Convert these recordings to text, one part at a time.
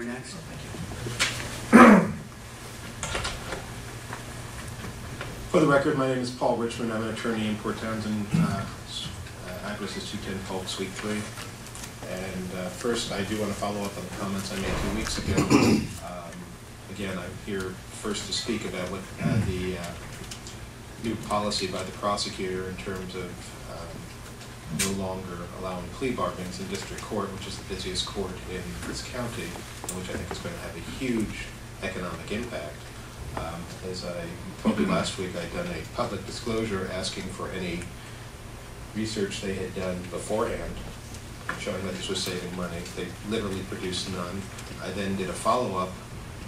You're next. For the record, my name is Paul Richmond. I'm an attorney in Port Townsend. Address is 210 Polk Suite 3. And first, I do want to follow up on the comments I made 2 weeks ago. Again, I'm here first to speak about what the new policy by the prosecutor in terms of no longer allowing plea bargains in district court, which is the busiest court in this county, and which I think is going to have a huge economic impact. As I told you last week, I'd done a public disclosure asking for any research they had done beforehand, showing that this was saving money. They literally produced none. I then did a follow-up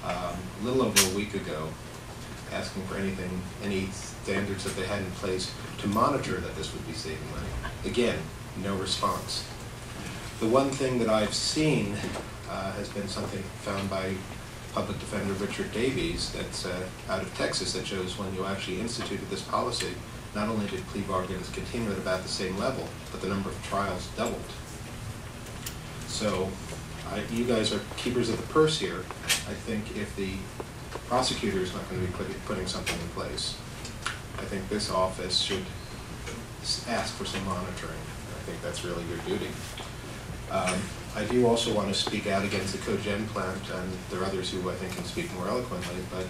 a little over a week ago, asking for any standards that they had in place to monitor that this would be saving money. Again, no response. The one thing that I've seen has been something found by Public Defender Richard Davies that's out of Texas that shows when you actually instituted this policy, not only did plea bargains continue at about the same level, but the number of trials doubled. So you guys are keepers of the purse here. I think if the prosecutor is not going to be putting something in place, I think this office should ask for some monitoring. I think that's really your duty. I do also want to speak out against the cogen plant, and there are others who I think can speak more eloquently, but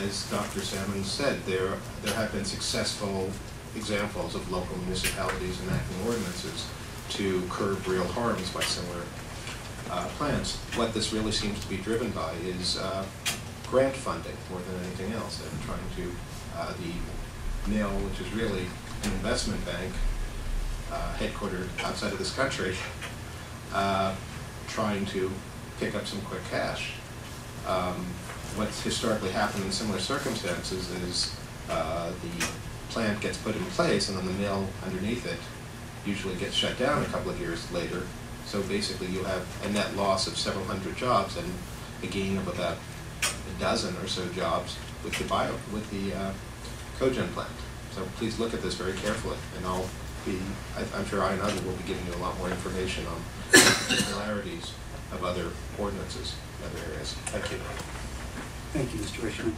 as Dr. Salmon said, there have been successful examples of local municipalities enacting ordinances to curb real harms by similar plants. What this really seems to be driven by is grant funding more than anything else. They're trying to, the mill, which is really an investment bank headquartered outside of this country, trying to pick up some quick cash. What's historically happened in similar circumstances is the plant gets put in place and then the mill underneath it usually gets shut down a couple of years later. So basically you have a net loss of several hundred jobs and a gain of about a dozen or so jobs with the cogen plant. So please look at this very carefully, and I'm sure I and others will be giving you a lot more information on the similarities of other ordinances in other areas. Thank you. Thank you, Mr. Richmond.